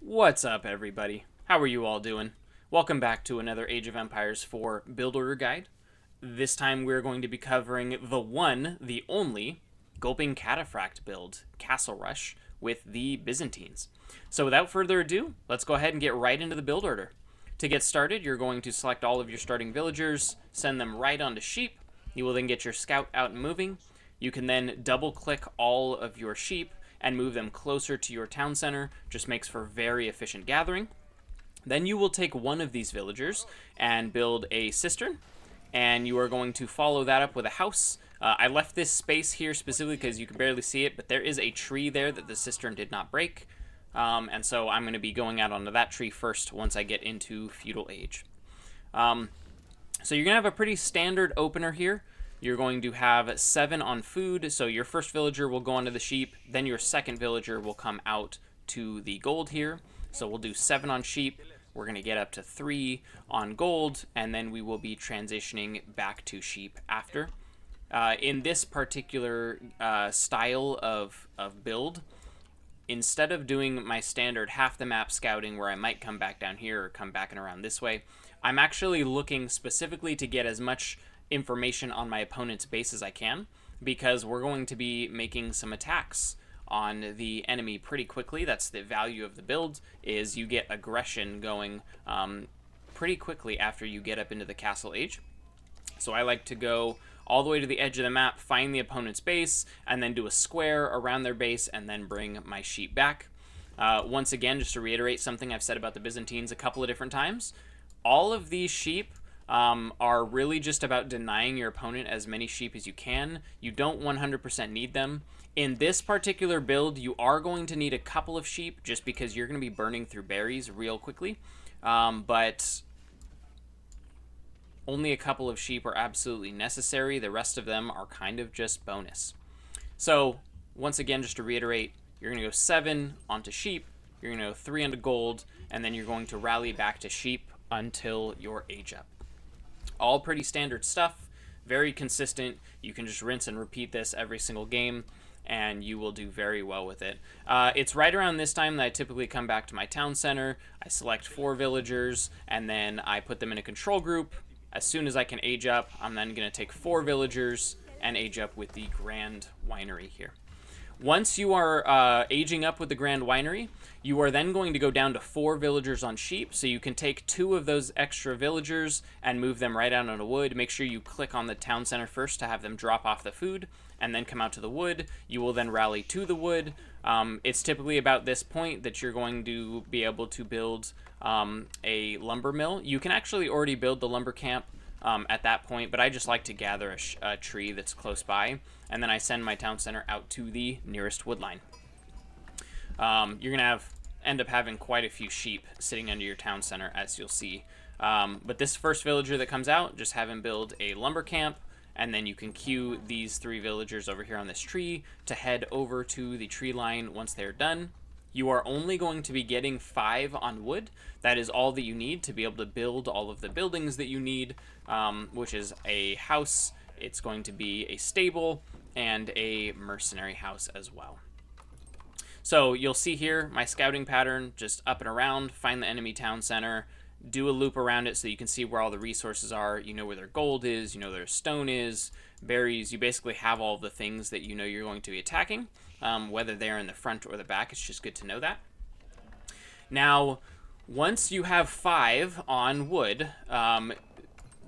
What's up, everybody? How are you all doing? Welcome back to another Age of Empires 4 build order guide. This time we're going to be covering the one, the only, Gulping Cataphract build, Castle Rush, with the Byzantines. So without further ado, let's go ahead and get right into the build order. To get started, you're going to select all of your starting villagers, send them right onto sheep. You will then get your scout out and moving. You can then double click all of your sheep and move them closer to your town center. Just makes for very efficient gathering. Then you will take one of these villagers and build a cistern, and you are going to follow that up with a house. I left this space here specifically because you can barely see it, but there is a tree there that the cistern did not break, and so I'm going to be going out onto that tree first once I get into Feudal Age. So you're going to have a pretty standard opener here. You're going to have 7 on food, so your first villager will go onto the sheep, then your second villager will come out to the gold here. So we'll do 7 on sheep, we're going to get up to 3 on gold, and then we will be transitioning back to sheep after. In this particular style of build, instead of doing my standard half the map scouting where I might come back down here or come back and around this way, I'm actually looking specifically to get as much information on my opponent's base as I can, because we're going to be making some attacks on the enemy pretty quickly. That's the value of the build, is you get aggression going pretty quickly after you get up into the castle age. So I like to go all the way to the edge of the map, find the opponent's base, and then do a square around their base, and then bring my sheep back. Once again, just to reiterate something I've said about the Byzantines a couple of different times, all of these sheep are really just about denying your opponent as many sheep as you can. You don't 100% need them. In this particular build, you are going to need a couple of sheep just because you're going to be burning through berries real quickly. But only a couple of sheep are absolutely necessary. The rest of them are kind of just bonus. So once again, just to reiterate, you're going to go 7 onto sheep, you're going to go 3 onto gold, and then you're going to rally back to sheep until your age up. All pretty standard stuff, very consistent. You can just rinse and repeat this every single game, and you will do very well with it. It's right around this time that I typically come back to my town center. I select 4 villagers, and then I put them in a control group. As soon as I can age up, I'm then going to take 4 villagers and age up with the Grand Winery here. Once you are aging up with the Grand Winery, you are then going to go down to 4 villagers on sheep, so you can take 2 of those extra villagers and move them right out on the wood. Make sure you click on the town center first to have them drop off the food, and then come out to the wood. You will then rally to the wood. It's typically about this point that you're going to be able to build a lumber mill. You can actually already build the lumber camp at that point, but I just like to gather a tree that's close by, and then I send my town center out to the nearest wood line. You're gonna end up having quite a few sheep sitting under your town center, as you'll see. But this first villager that comes out, just have him build a lumber camp, and then you can queue these 3 villagers over here on this tree to head over to the tree line once they're done. You are only going to be getting 5 on wood. That is all that you need to be able to build all of the buildings that you need, which is a house, it's going to be a stable, and a mercenary house as well. So you'll see here my scouting pattern, just up and around, find the enemy town center, do a loop around it so you can see where all the resources are. You know where their gold is, you know where their stone is, berries. You basically have all the things that you know you're going to be attacking. Whether they're in the front or the back, it's just good to know that. Now, once you have 5 on wood,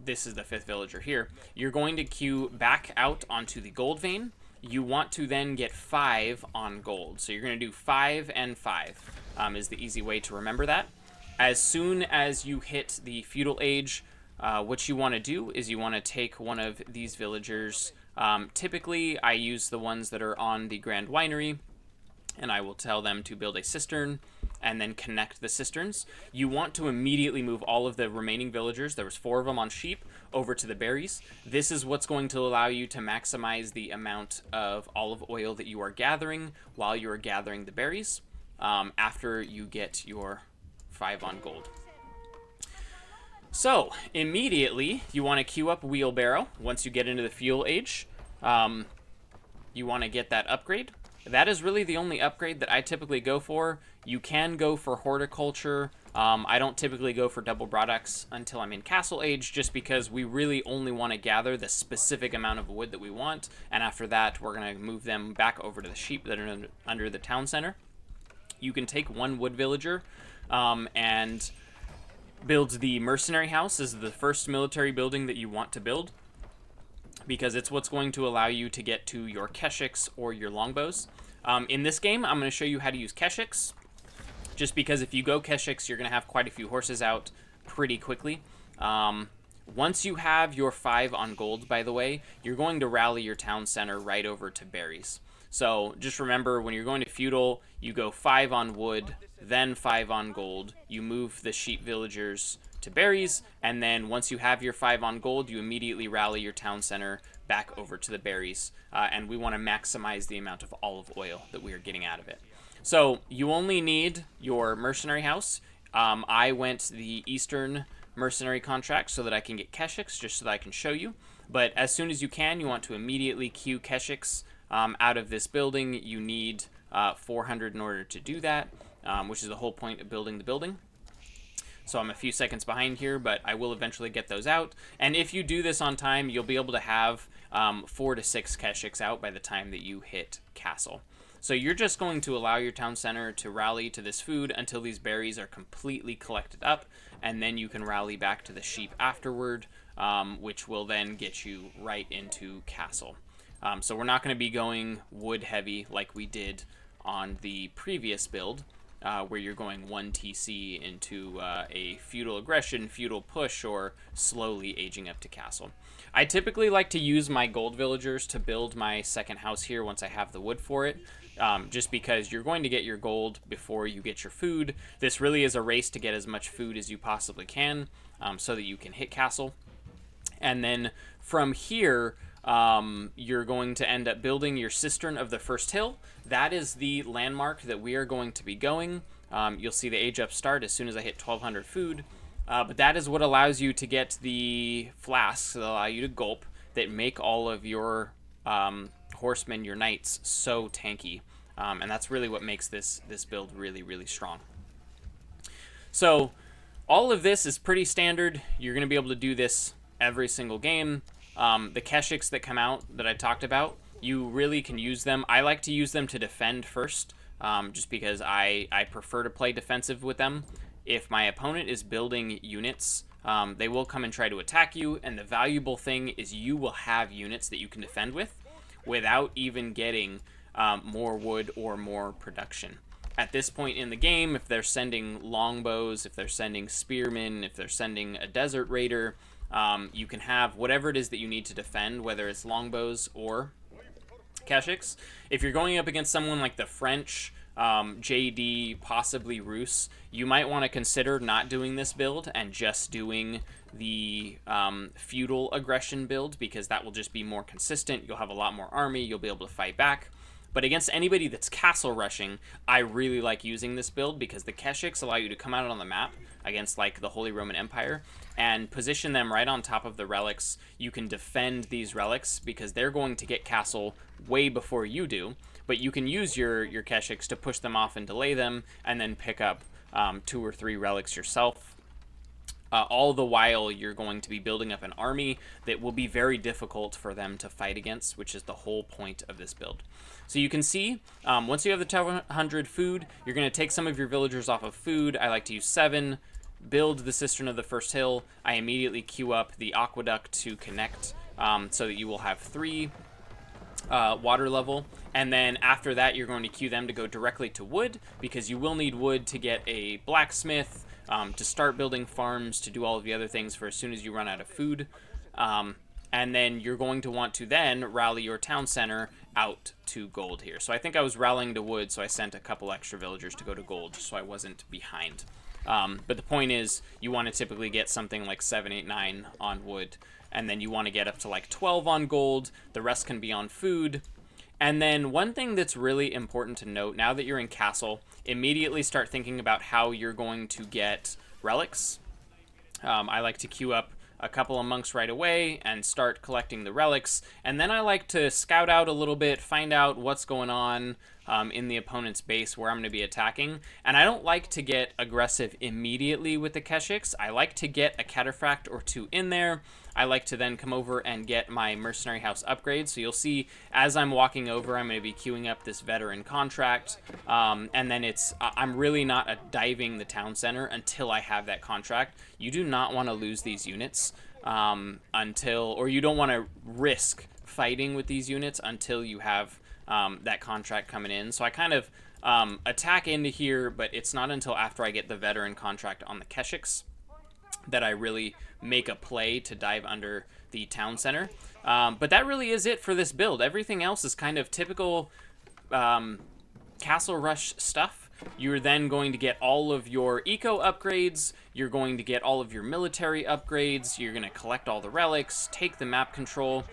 this is the 5th villager here, you're going to queue back out onto the gold vein. You want to then get 5 on gold. So you're going to do 5 and 5 is the easy way to remember that. As soon as you hit the feudal age, what you want to do is you want to take one of these villagers. Typically, I use the ones that are on the Grand Winery, and I will tell them to build a cistern and then connect the cisterns. You want to immediately move all of the remaining villagers, there was 4 of them on sheep, over to the berries. This is what's going to allow you to maximize the amount of olive oil that you are gathering while you are gathering the berries after you get your 5 on gold. So, immediately, you want to queue up Wheelbarrow once you get into the fuel age. You want to get that upgrade. that is really the only upgrade that I typically go for. You can go for horticulture. I don't typically go for double products until I'm in castle age, just because we really only want to gather the specific amount of wood that we want, and after that we're going to move them back over to the sheep that are under the town center. You can take one wood villager and build the mercenary house as the first military building that you want to build, because it's what's going to allow you to get to your keshiks or your longbows. In this game, I'm going to show you how to use keshiks, just because if you go keshiks, you're going to have quite a few horses out pretty quickly. Once you have your 5 on gold, by the way, you're going to rally your town center right over to berries. So just remember, when you're going to feudal, you go 5 on wood, then 5 on gold. You move the sheep villagers to berries, and then once you have your 5 on gold, you immediately rally your town center back over to the berries, and we want to maximize the amount of olive oil that we are getting out of it. So you only need your mercenary house. I went the eastern mercenary contract so that I can get keshiks, just so that I can show you. But as soon as you can, you want to immediately queue keshiks out of this building. You need 400 in order to do that, which is the whole point of building the building. So I'm a few seconds behind here, but I will eventually get those out. And if you do this on time, you'll be able to have 4 to 6 keshiks out by the time that you hit castle. So you're just going to allow your town center to rally to this food until these berries are completely collected up, and then you can rally back to the sheep afterward, which will then get you right into castle. So we're not going to be going wood heavy like we did on the previous build, where you're going 1 TC into a feudal aggression, feudal push, or slowly aging up to castle. I typically like to use my gold villagers to build my second house here once I have the wood for it, just because you're going to get your gold before you get your food. This really is a race to get as much food as you possibly can, so that you can hit castle. And then from here, you're going to end up building your Cistern of the First Hill. That is the landmark that we are going to be going. You'll see the age up start as soon as I hit 1200 food. But that is what allows you to get the flasks that allow you to gulp, that make all of your horsemen, your knights, so tanky. And that's really what makes this build really, really strong. So all of this is pretty standard. You're going to be able to do this every single game. The keshiks that come out that I talked about, you really can use them. I like to use them to defend first, just because I prefer to play defensive with them. If my opponent is building units, they will come and try to attack you, and the valuable thing is you will have units that you can defend with without even getting more wood or more production. At this point in the game, if they're sending longbows, if they're sending spearmen, if they're sending a desert raider, you can have whatever it is that you need to defend, whether it's longbows or keshiks. If you're going up against someone like the French, JD, possibly Rus, you might want to consider not doing this build and just doing the feudal aggression build, because that will just be more consistent. You'll have a lot more army. You'll be able to fight back. But against anybody that's castle rushing, I really like using this build, because the keshiks allow you to come out on the map against like the Holy Roman Empire and position them right on top of the relics. You can defend these relics because they're going to get castle way before you do, but you can use your keshiks to push them off and delay them, and then pick up 2 or 3 relics yourself. All the while, you're going to be building up an army that will be very difficult for them to fight against, which is the whole point of this build. So you can see, once you have the 1200 food, you're going to take some of your villagers off of food. I like to use 7, build the Cistern of the First Hill. I immediately queue up the aqueduct to connect, so that you will have 3 water level. And then after that, you're going to queue them to go directly to wood, because you will need wood to get a blacksmith, to start building farms, to do all of the other things for as soon as you run out of food. And then you're going to want to then rally your town center out to gold here. So I think I was rallying to wood, so I sent a couple extra villagers to go to gold, so I wasn't behind. But the point is, you want to typically get something like 7, 8, 9 on wood, and then you want to get up to like 12 on gold. The rest can be on food. And then one thing that's really important to note, now that you're in castle, immediately start thinking about how you're going to get relics. I like to queue up a couple of monks right away and start collecting the relics. And then I like to scout out a little bit, find out what's going on in the opponent's base where I'm going to be attacking. And I don't like to get aggressive immediately with the Keshiks. I like to get a Cataphract or two in there. I like to then come over and get my Mercenary House upgrade. So you'll see as I'm walking over, I'm going to be queuing up this Veteran Contract. And then I'm really not diving the town center until I have that contract. You do not want to lose these units or you don't want to risk fighting with these units until you have that contract coming in. So I kind of attack into here, but it's not until after I get the Veteran Contract on the Keshiks that I really make a play to dive under the town center. But that really is it for this build. Everything else is kind of typical Castle Rush stuff. You're then going to get all of your eco upgrades, you're going to get all of your military upgrades, you're going to collect all the relics, take the map control.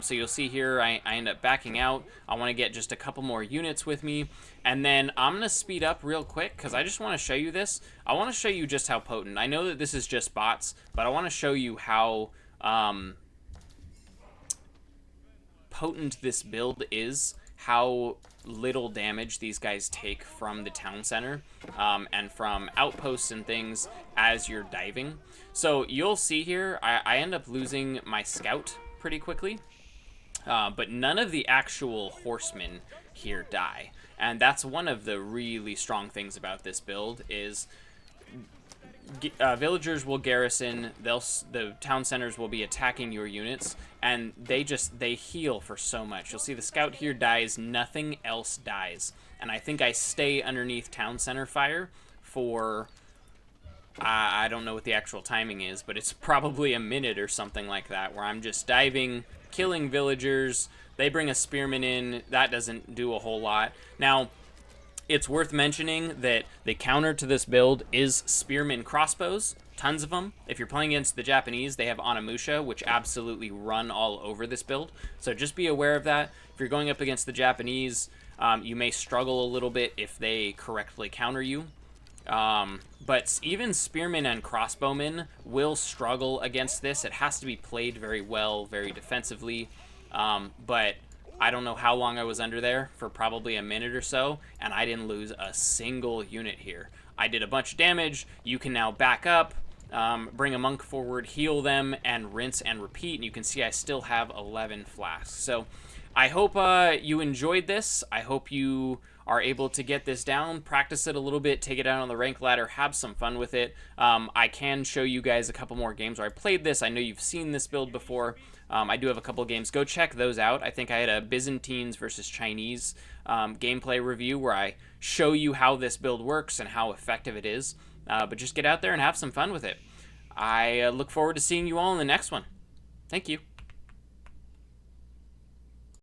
So you'll see here I end up backing out. I want to get just a couple more units with me. And then I'm going to speed up real quick because I just want to show you this. I want to show you just how potent. I know that this is just bots, but I want to show you how potent this build is, how little damage these guys take from the town center and from outposts and things as you're diving. So you'll see here I end up losing my scout pretty quickly, but none of the actual horsemen here die, and that's one of the really strong things about this build is villagers will garrison, the town centers will be attacking your units, and they heal for so much. You'll see the scout here dies, nothing else dies, and I think I stay underneath town center fire for I don't know what the actual timing is, but it's probably a minute or something like that, where I'm just diving, killing villagers. They bring a spearman in. That doesn't do a whole lot. Now, it's worth mentioning that the counter to this build is spearman crossbows. Tons of them. If you're playing against the Japanese, they have Onimusha, which absolutely run all over this build. So just be aware of that. If you're going up against the Japanese, you may struggle a little bit if they correctly counter you. But even spearmen and crossbowmen will struggle against this. It has to be played very well, very defensively. But I don't know how long I was under there, for probably a minute or so, and I didn't lose a single unit here. I did a bunch of damage. You can now back up, bring a monk forward, heal them, and rinse and repeat. And you can see I still have 11 flasks. So I hope you enjoyed this. I hope you are able to get this down, practice it a little bit, take it out on the rank ladder, have some fun with it. I can show you guys a couple more games where I played this. I know you've seen this build before. I do have a couple of games. Go check those out. I think I had a Byzantines versus Chinese gameplay review where I show you how this build works and how effective it is. But just get out there and have some fun with it. I look forward to seeing you all in the next one. Thank you.